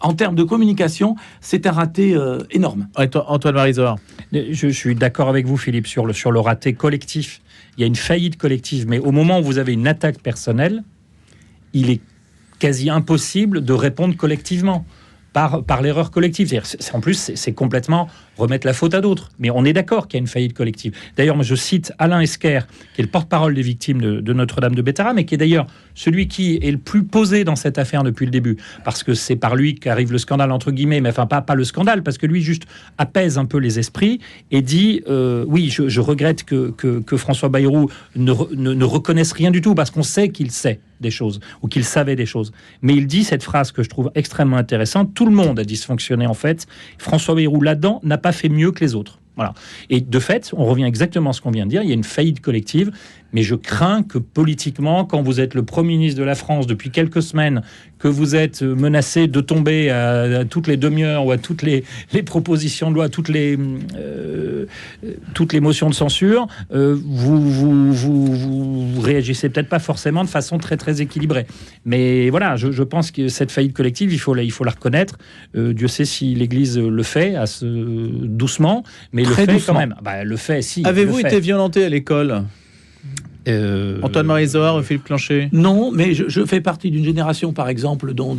En termes de communication, c'est un raté énorme. Antoine-Marie Zohar. Je suis d'accord avec vous, Philippe, sur le raté collectif. Il y a une faillite collective, mais au moment où vous avez une attaque personnelle, il est quasi impossible de répondre collectivement par l'erreur collective. En plus, c'est complètement remettre la faute à d'autres. Mais on est d'accord qu'il y a une faillite collective. D'ailleurs, moi, je cite Alain Esquer, qui est le porte-parole des victimes de Notre-Dame de Bétharram, mais qui est d'ailleurs celui qui est le plus posé dans cette affaire depuis le début, parce que c'est par lui qu'arrive le scandale, entre guillemets, mais enfin, pas le scandale, parce que lui, juste apaise un peu les esprits et dit oui, je regrette que François Bayrou ne reconnaisse rien du tout, parce qu'on sait qu'il sait des choses, ou qu'il savait des choses. Mais il dit cette phrase que je trouve extrêmement intéressante: tout le monde a dysfonctionné, en fait. François Bayrou, là-dedans, n'a pas fait mieux que les autres. Voilà. Et de fait, on revient exactement à ce qu'on vient de dire, il y a une faillite collective, mais je crains que politiquement, quand vous êtes le Premier ministre de la France depuis quelques semaines, que vous êtes menacé de tomber à toutes les demi-heures ou à toutes les propositions de loi, toutes les motions de censure, vous réagissez peut-être pas forcément de façon très très équilibrée. Mais voilà, je pense que cette faillite collective, il faut la reconnaître. Dieu sait si l'Église le fait doucement, mais très le fait doucement. Quand même. Bah, le fait, si. Avez-vous été violenté à l'école ? Antoine-Marie Zohar, Philippe Clanchet. Non, mais je fais partie d'une génération, par exemple, dont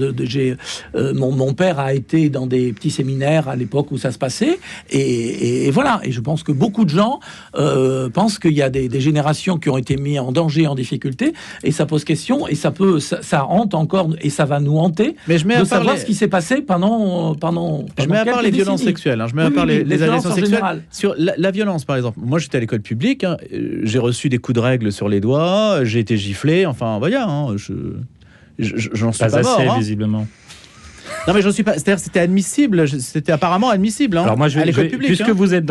mon père a été dans des petits séminaires à l'époque où ça se passait, et voilà. Et je pense que beaucoup de gens pensent qu'il y a des générations qui ont été mises en danger, en difficulté, et ça pose question, et ça hante encore, et ça va nous hanter de savoir ce qui s'est passé pendant je mets à part les violences sexuelles, je mets à part les agressions sexuelles. Sur la violence, par exemple. Moi, j'étais à l'école publique, j'ai reçu des coups de règle sur les doigts, j'ai été giflé, enfin voilà, j'en suis pas mort. Visiblement. Non, mais je suis pas. C'est-à-dire, c'était admissible. C'était apparemment admissible. Alors moi, à l'école publique. Puisque vous êtes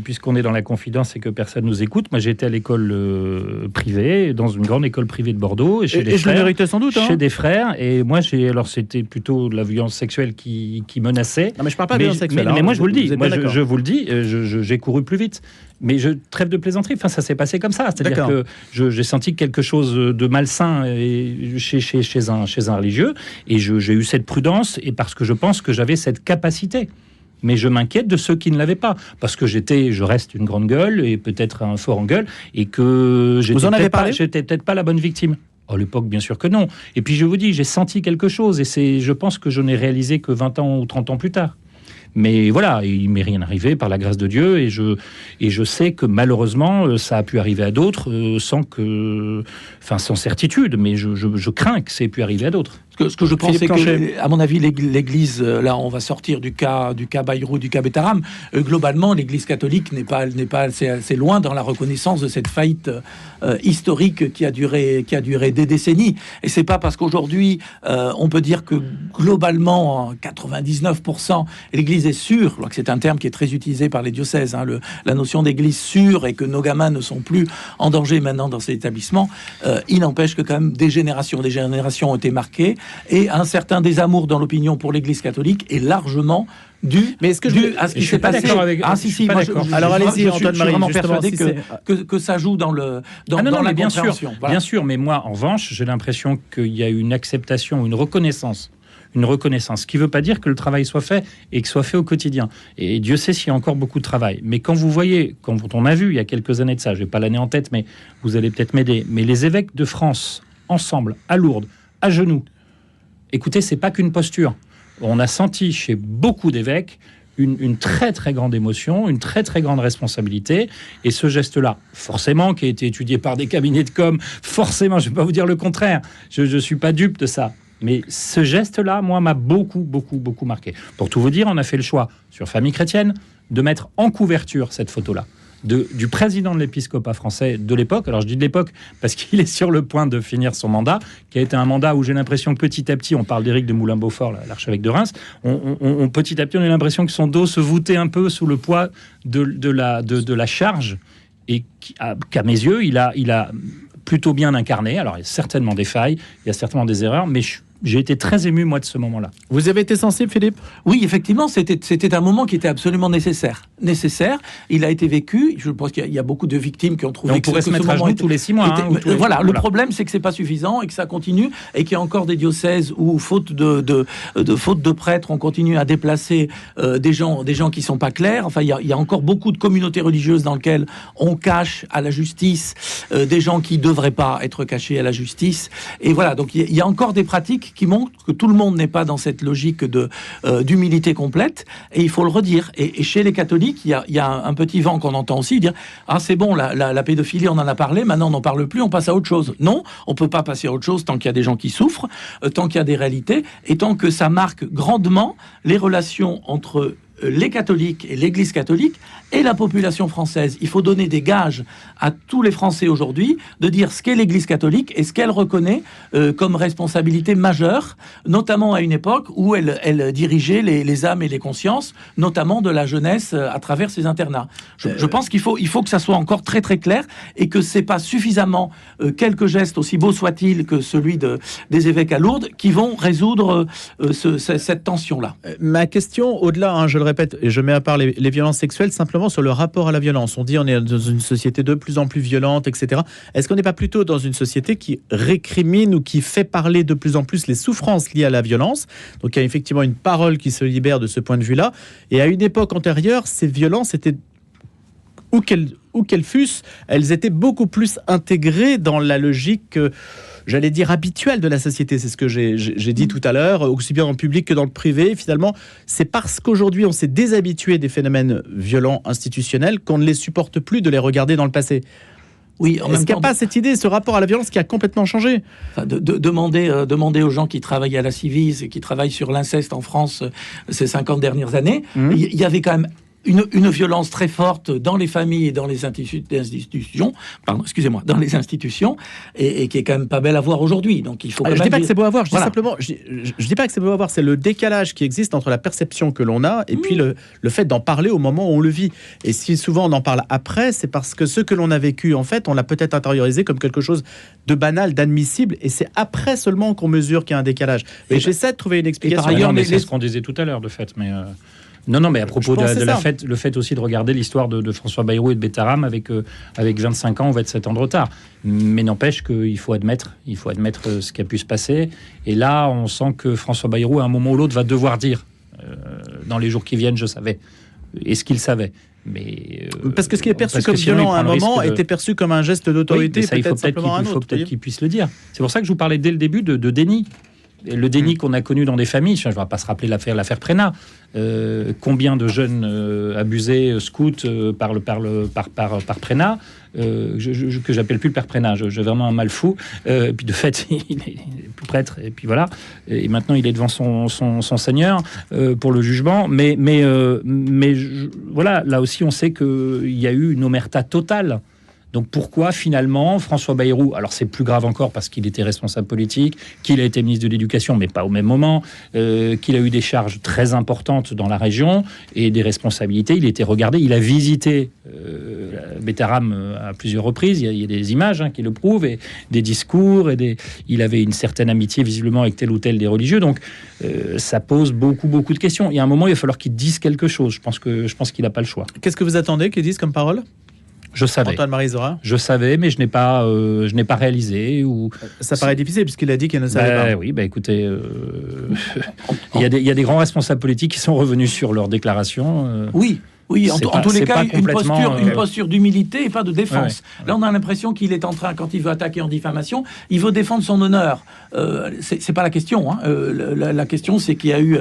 puisqu'on est dans la confidence et que personne nous écoute, moi j'étais à l'école privée, dans une grande école privée de Bordeaux, et je le méritais sans doute. Chez des frères, et moi alors c'était plutôt de la violence sexuelle qui menaçait. Non, mais je parle pas de violence sexuelle. Mais moi je vous le dis. Je vous le dis. J'ai couru plus vite. Mais je trêve de plaisanterie. Enfin, ça s'est passé comme ça. C'est-à-dire que j'ai senti quelque chose de malsain chez un religieux, et j'ai eu cette prudence, et parce que je pense que j'avais cette capacité mais je m'inquiète de ceux qui ne l'avaient pas, parce que je reste une grande gueule et peut-être un fort en gueule, et que j'étais peut-être pas la bonne victime. À l'époque, bien sûr que non. Et puis je vous dis, j'ai senti quelque chose, et je pense que je n'ai réalisé que 20 ans ou 30 ans plus tard. Mais voilà, il m'est rien arrivé par la grâce de Dieu, et je sais que malheureusement ça a pu arriver à d'autres sans certitude, mais je crains que ça ait pu arriver à d'autres. Ce que je pense, c'est que, à mon avis, l'Église, là, on va sortir du cas Bayrou, du cas Betaram. Globalement, l'Église catholique n'est pas assez loin dans la reconnaissance de cette faillite historique qui a duré des décennies. Et c'est pas parce qu'aujourd'hui, on peut dire que globalement, 99%, l'Église est sûre, alors que c'est un terme qui est très utilisé par les diocèses, la notion d'Église sûre, et que nos gamins ne sont plus en danger maintenant dans ces établissements. Il n'empêche que quand même des générations ont été marquées. Et un certain désamour dans l'opinion pour l'Église catholique est largement dû à ce qui s'est passé. Alors allez-y, Antoine Marie. Je suis vraiment persuadé que ça joue dans la compréhension. Bien sûr, mais moi, en revanche, j'ai l'impression qu'il y a une acceptation, une reconnaissance. Ce qui ne veut pas dire que le travail soit fait et que soit fait au quotidien. Et Dieu sait s'il y a encore beaucoup de travail. Mais quand on a vu il y a quelques années de ça, je n'ai pas l'année en tête, mais vous allez peut-être m'aider, mais les évêques de France, ensemble, à Lourdes, à genoux, écoutez, c'est pas qu'une posture. On a senti chez beaucoup d'évêques une très très grande émotion, une très très grande responsabilité, et ce geste-là, forcément, qui a été étudié par des cabinets de com, forcément, je ne vais pas vous dire le contraire, je suis pas dupe de ça, mais ce geste-là, moi, m'a beaucoup marqué. Pour tout vous dire, on a fait le choix sur Famille Chrétienne de mettre en couverture cette photo-là. Du président de l'épiscopat français de l'époque. Alors je dis de l'époque parce qu'il est sur le point de finir son mandat, qui a été un mandat où j'ai l'impression que petit à petit, on parle d'Éric de Moulin-Beaufort, l'archevêque de Reims, on petit à petit on a l'impression que son dos se voûtait un peu sous le poids de la charge, et qu'à mes yeux il a plutôt bien incarné. Alors il y a certainement des failles, il y a certainement des erreurs, mais j'ai été très ému, moi, de ce moment-là. Vous avez été sensible, Philippe ? Oui, effectivement, c'était un moment qui était absolument nécessaire. Il a été vécu. Je pense qu'il y a beaucoup de victimes qui ont trouvé on pourrait se mettre à genoux tous les 6 mois. Le problème, c'est que c'est pas suffisant et que ça continue, et qu'il y a encore des diocèses où, faute de prêtres, on continue à déplacer des gens qui sont pas clairs. Enfin, il y a encore beaucoup de communautés religieuses dans lesquelles on cache à la justice des gens qui devraient pas être cachés à la justice. Et voilà, donc il y a encore des pratiques qui montre que tout le monde n'est pas dans cette logique d'humilité complète, et il faut le redire. Et chez les catholiques, il y a un petit vent qu'on entend aussi dire « Ah, c'est bon, la pédophilie, on en a parlé, maintenant on n'en parle plus, on passe à autre chose ». Non, on ne peut pas passer à autre chose tant qu'il y a des gens qui souffrent, tant qu'il y a des réalités, et tant que ça marque grandement les relations entre les catholiques et l'Église catholique et la population française. Il faut donner des gages à tous les Français aujourd'hui de dire ce qu'est l'Église catholique et ce qu'elle reconnaît comme responsabilité majeure, notamment à une époque où elle dirigeait les âmes et les consciences, notamment de la jeunesse à travers ses internats. Je pense qu'il faut que ça soit encore très très clair, et que c'est pas suffisamment quelques gestes, aussi beaux soient-ils que celui des évêques à Lourdes, qui vont résoudre cette tension-là. Ma question, au-delà, je le répète, et je mets à part les violences sexuelles, simplement sur le rapport à la violence. On dit on est dans une société de plus en plus violente, etc. Est-ce qu'on n'est pas plutôt dans une société qui récrimine ou qui fait parler de plus en plus les souffrances liées à la violence ? Donc il y a effectivement une parole qui se libère de ce point de vue-là. Et à une époque antérieure, ces violences étaient, où qu'elles fussent, elles étaient beaucoup plus intégrées dans la logique j'allais dire habituelle de la société. C'est ce que j'ai dit tout à l'heure, aussi bien en public que dans le privé. Finalement, c'est parce qu'aujourd'hui on s'est déshabitué des phénomènes violents institutionnels qu'on ne les supporte plus de les regarder dans le passé. Oui, est-ce qu'il n'y a pas cette idée, ce rapport à la violence qui a complètement changé ? Demander aux gens qui travaillent à la Civis et qui travaillent sur l'inceste en France ces 50 dernières années, il y avait quand même une violence très forte dans les familles et dans les institutions, dans les institutions, et qui est quand même pas belle à voir aujourd'hui. Donc il faut. Je dis pas que c'est beau à voir. Je dis simplement, je dis pas que c'est beau à voir. C'est le décalage qui existe entre la perception que l'on a et puis le fait d'en parler au moment où on le vit. Et si souvent on en parle après, c'est parce que ce que l'on a vécu, en fait, on l'a peut-être intériorisé comme quelque chose de banal, d'admissible, et c'est après seulement qu'on mesure qu'il y a un décalage. Et j'essaie de trouver une explication. Par ailleurs, mais c'est ce qu'on disait tout à l'heure, de fait, mais. Non, mais à propos de la fête, le fait aussi de regarder l'histoire de François Bayrou et de Betaram avec 25 ans ou 27 ans de retard. Mais n'empêche qu'il faut admettre ce qui a pu se passer. Et là, on sent que François Bayrou, à un moment ou l'autre, va devoir dire dans les jours qui viennent, je savais. Est-ce qu'il savait? Mais parce que ce qui est perçu comme violent à un moment était perçu comme un geste d'autorité. Oui, ça, il faut peut-être qu'il puisse le dire. C'est pour ça que je vous parlais dès le début de déni. Et le déni qu'on a connu dans des familles, je ne vais pas se rappeler l'affaire Prénat. Combien de jeunes abusés scouts par Prénat, que j'appelle plus le père Prénat, j'ai vraiment un mal fou. Et puis de fait, il est plus prêtre, et puis voilà. Et maintenant, il est devant son Seigneur pour le jugement. Mais voilà, là aussi, on sait qu'il y a eu une omerta totale. Donc pourquoi finalement François Bayrou, alors c'est plus grave encore parce qu'il était responsable politique, qu'il a été ministre de l'Éducation, mais pas au même moment, qu'il a eu des charges très importantes dans la région et des responsabilités, il était regardé, il a visité Bétharram à plusieurs reprises, il y a des images qui le prouvent, et des discours, il avait une certaine amitié visiblement avec tel ou tel des religieux, donc ça pose beaucoup de questions. Il y a un moment, il va falloir qu'il dise quelque chose, je pense qu'il n'a pas le choix. Qu'est-ce que vous attendez qu'il dise comme parole ? Je savais. Antoine-Marie Zorin. Je savais, mais je n'ai pas réalisé. Ça paraît difficile puisqu'il a dit qu'il ne savait pas. Oui, écoutez, il y a des grands responsables politiques qui sont revenus sur leur déclaration. Oui, en tous les cas, une posture d'humilité et pas de défense. Ouais. Là, on a l'impression qu'il est en train, quand il veut attaquer en diffamation, il veut défendre son honneur. C'est pas la question. La question, c'est qu'il y a eu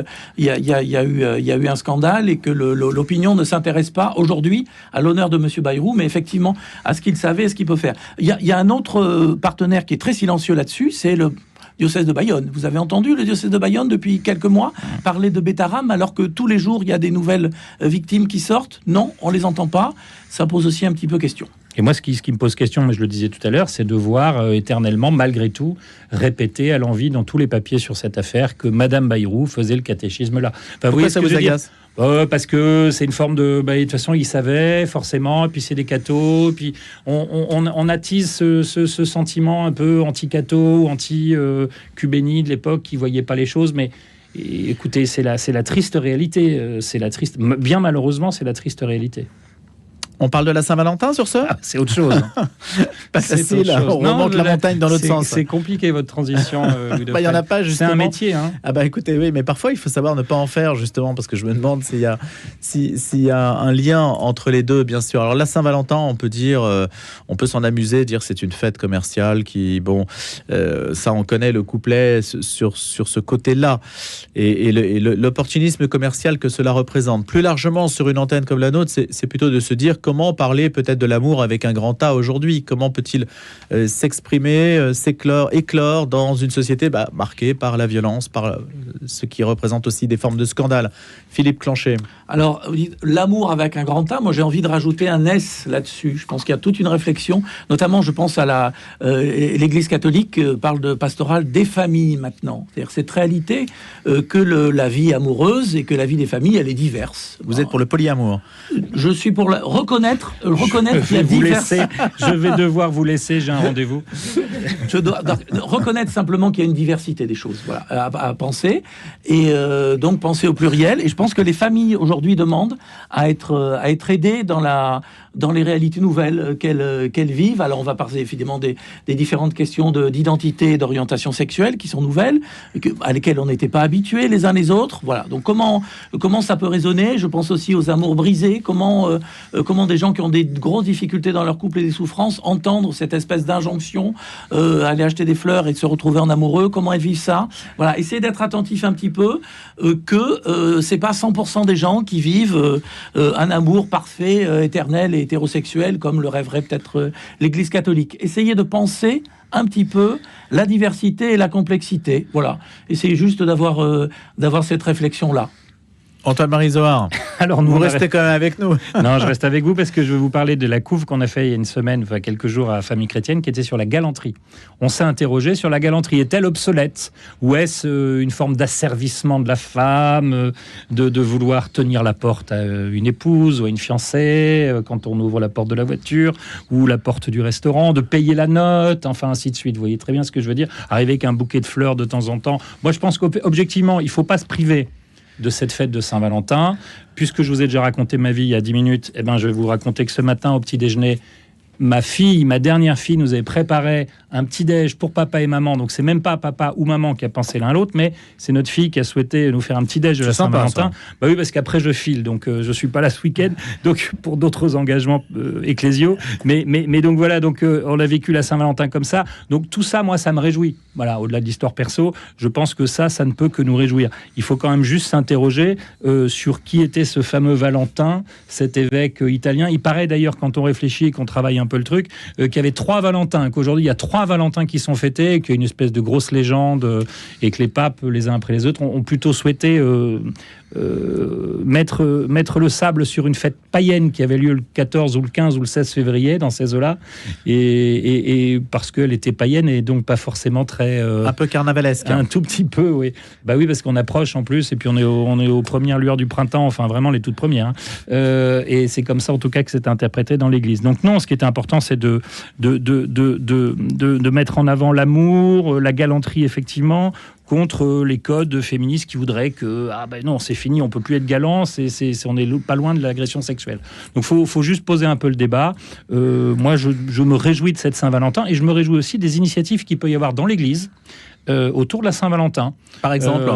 un scandale et que l'opinion ne s'intéresse pas aujourd'hui à l'honneur de M. Bayrou, mais effectivement à ce qu'il savait et ce qu'il peut faire. Il y a un autre partenaire qui est très silencieux là-dessus, c'est le diocèse de Bayonne. Vous avez entendu le diocèse de Bayonne depuis quelques mois parler de Bétharram alors que tous les jours il y a des nouvelles victimes qui sortent? Non, on les entend pas. Ça pose aussi un petit peu question. Et moi, ce qui me pose question, mais je le disais tout à l'heure, c'est de voir éternellement, malgré tout, répéter à l'envi dans tous les papiers sur cette affaire que Madame Bayrou faisait le catéchisme là. Pourquoi ça vous agace? Parce que c'est une forme de... de toute façon, ils savaient, forcément, et puis c'est des cathos, puis on attise ce sentiment un peu anti-catho, anti-cubéni de l'époque, qui ne voyaient pas les choses, mais écoutez, c'est la triste réalité, bien malheureusement, c'est la triste réalité. On parle de la Saint-Valentin sur ça? C'est autre chose. Pas facile, on remonte la montagne dans l'autre sens. C'est compliqué votre transition. Il n'y en a pas, justement. C'est un métier. Écoutez, oui, mais parfois il faut savoir ne pas en faire, justement, parce que je me demande s'il y a un lien entre les deux, bien sûr. Alors la Saint-Valentin, on peut s'en amuser, dire c'est une fête commerciale qui, ça on connaît le couplet sur ce côté-là, et l'opportunisme commercial que cela représente. Plus largement, sur une antenne comme la nôtre, c'est plutôt de se dire comment parler peut-être de l'amour avec un grand A aujourd'hui? Comment peut-il s'exprimer, éclore dans une société marquée par la violence, par ce qui représente aussi des formes de scandale? Philippe Clanchet. Alors, l'amour avec un grand A, moi j'ai envie de rajouter un S là-dessus. Je pense qu'il y a toute une réflexion, notamment je pense à l'Église catholique parle de pastoral des familles maintenant. C'est-à-dire cette réalité que la vie amoureuse et que la vie des familles, elle est diverse. Vous êtes pour le polyamour? Je suis pour reconnaître qu'il y a diverses... Je vais devoir vous laisser, j'ai un rendez-vous. Je dois reconnaître simplement qu'il y a une diversité des choses, voilà, à penser, et donc penser au pluriel. Et je pense que les familles aujourd'hui demandent à être aidées dans les réalités nouvelles qu'elles vivent. Alors on va parler évidemment des différentes questions d'identité et d'orientation sexuelle qui sont nouvelles, à lesquelles on n'était pas habitués les uns les autres. Voilà. Donc comment ça peut résonner? Je pense aussi aux amours brisés. Comment des gens qui ont des grosses difficultés dans leur couple et des souffrances entendre cette espèce d'injonction, aller acheter des fleurs et se retrouver en amoureux, comment elles vivent ça. Voilà, essayer d'être attentif un petit peu, que c'est pas 100% des gens qui vivent un amour parfait, éternel et hétérosexuel, comme le rêverait peut-être l'Église catholique. Essayez de penser un petit peu la diversité et la complexité. Voilà, essayez juste d'avoir cette réflexion-là. Antoine-Marie Zorin, alors vous restez quand même avec nous. Non, je reste avec vous parce que je vais vous parler de la couve qu'on a fait il y a une semaine, quelques jours à Famille Chrétienne, qui était sur la galanterie. On s'est interrogé sur la galanterie. Est-elle obsolète? Ou est-ce une forme d'asservissement de la femme, de vouloir tenir la porte à une épouse ou à une fiancée quand on ouvre la porte de la voiture ou la porte du restaurant, de payer la note, enfin ainsi de suite. Vous voyez très bien ce que je veux dire. Arriver avec un bouquet de fleurs de temps en temps. Moi, je pense qu'objectivement, il ne faut pas se priver de cette fête de Saint-Valentin. Puisque je vous ai déjà raconté ma vie il y a 10 minutes, je vais vous raconter que ce matin, au petit déjeuner, ma dernière fille, nous avait préparé un petit déj pour papa et maman. Donc c'est même pas papa ou maman qui a pensé l'un à l'autre, mais c'est notre fille qui a souhaité nous faire un petit déj de la Saint-Valentin. Bah oui, parce qu'après je file, donc je suis pas là ce week-end, donc pour d'autres engagements ecclésiaux. Mais donc voilà, donc on a vécu la Saint-Valentin comme ça. Donc tout ça, moi, ça me réjouit. Voilà, au-delà de l'histoire perso, je pense que ça ne peut que nous réjouir. Il faut quand même juste s'interroger sur qui était ce fameux Valentin, cet évêque italien. Il paraît d'ailleurs, quand on réfléchit et qu'on travaille un peu le truc, qu'il y avait 3 Valentins, qu'aujourd'hui il y a 3 Valentins qui sont fêtés, qu'il y a une espèce de grosse légende, et que les papes, les uns après les autres, ont plutôt souhaité mettre le sable sur une fête païenne qui avait lieu le 14 ou le 15 ou le 16 février dans ces eaux-là, et parce qu'elle était païenne et donc pas forcément très... un peu carnavalesque. Un tout petit peu, oui. Bah oui, parce qu'on approche en plus, et puis on est aux premières lueurs du printemps, enfin vraiment les toutes premières. Et c'est comme ça en tout cas que c'est interprété dans l'Église. Donc non, ce qui était important, c'est de mettre en avant l'amour, la galanterie effectivement, contre les codes féministes qui voudraient que non, c'est fini, on peut plus être galant, on est pas loin de l'agression sexuelle. Donc faut juste poser un peu le débat. Moi je me réjouis de cette Saint-Valentin, et je me réjouis aussi des initiatives qu'il peut y avoir dans l'Église autour de la Saint-Valentin. Par exemple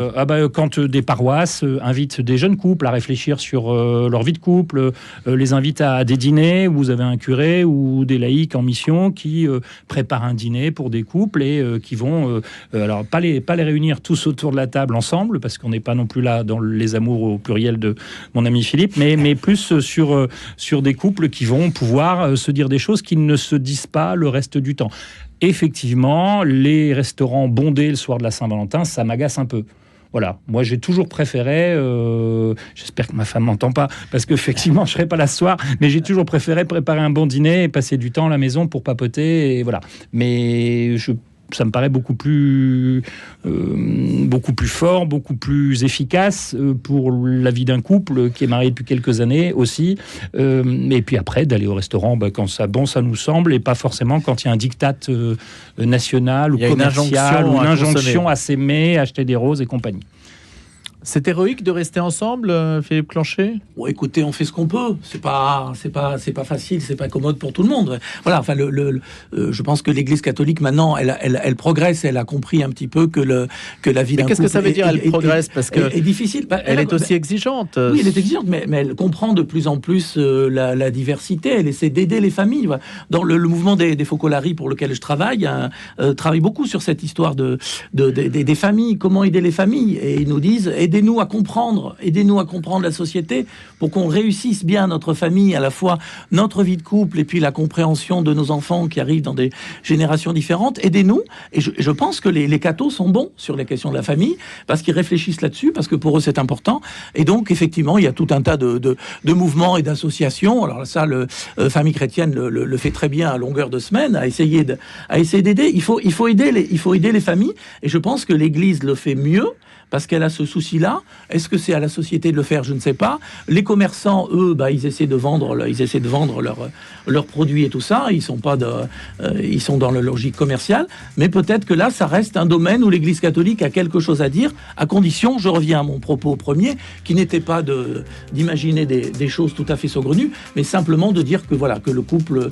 quand des paroisses invitent des jeunes couples à réfléchir sur leur vie de couple, les invitent à des dîners où vous avez un curé ou des laïcs en mission qui préparent un dîner pour des couples et qui vont, alors pas les réunir tous autour de la table ensemble, parce qu'on n'est pas non plus là dans les amours au pluriel de mon ami Philippe, mais plus sur des couples qui vont pouvoir se dire des choses qui ne se disent pas le reste du temps. Effectivement, les restaurants bondés le soir de la Saint-Valentin, ça m'agace un peu. Voilà, moi j'ai toujours préféré, j'espère que ma femme m'entend pas, parce qu'effectivement je serai pas là ce soir, mais j'ai toujours préféré préparer un bon dîner et passer du temps à la maison pour papoter, et voilà. Mais ça me paraît beaucoup plus fort, beaucoup plus efficace pour la vie d'un couple qui est marié depuis quelques années aussi. Et puis après, d'aller au restaurant quand ça nous semble, et pas forcément quand il y a un diktat national ou commercial, ou une injonction à s'aimer, acheter des roses et compagnie. C'est héroïque de rester ensemble, Philippe Clanchet ? Bon, écoutez, on fait ce qu'on peut. C'est pas facile, c'est pas commode pour tout le monde. Voilà. Enfin, je pense que l'Église catholique maintenant, elle progresse. Elle a compris un petit peu que la vie d'un couple. Qu'est-ce que ça veut dire ? Elle progresse parce que est difficile. Elle est aussi exigeante. Oui, elle est exigeante, mais elle comprend de plus en plus la diversité. Elle essaie d'aider les familles. Dans le mouvement des Focolari pour lequel je travaille, travaille beaucoup sur cette histoire des familles. Comment aider les familles ? Et ils nous disent aidez-nous à comprendre la société pour qu'on réussisse bien notre famille, à la fois notre vie de couple et puis la compréhension de nos enfants qui arrivent dans des générations différentes. Aidez-nous. Et je pense que les cathos sont bons sur les questions de la famille, parce qu'ils réfléchissent là-dessus, parce que pour eux c'est important. Et donc effectivement, il y a tout un tas de mouvements et d'associations. Alors ça, Famille chrétienne le fait très bien à longueur de semaine, à essayer d'aider. Il faut aider les familles. Et je pense que l'Église le fait mieux, parce qu'elle a ce souci-là. Est-ce que c'est à la société de le faire ? Je ne sais pas. Les commerçants, eux, ils essaient de vendre leurs produits et tout ça. Ils sont dans la logique commerciale. Mais peut-être que là, ça reste un domaine où l'Église catholique a quelque chose à dire, à condition, je reviens à mon propos premier, qui n'était pas d'imaginer des choses tout à fait saugrenues, mais simplement de dire que voilà, que le couple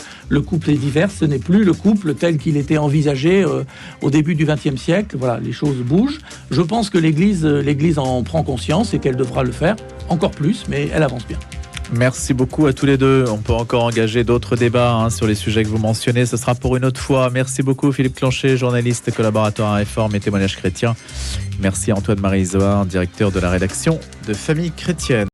est divers. Ce n'est plus le couple tel qu'il était envisagé au début du XXe siècle. Voilà, les choses bougent. Je pense que l'Église en prend conscience et qu'elle devra le faire encore plus, mais elle avance bien. Merci beaucoup à tous les deux. On peut encore engager d'autres débats sur les sujets que vous mentionnez. Ce sera pour une autre fois. Merci beaucoup Philippe Clanchet, journaliste, collaborateur à Réforme et Témoignages chrétiens. Merci Antoine-Marie Zohar, directeur de la rédaction de Famille chrétienne.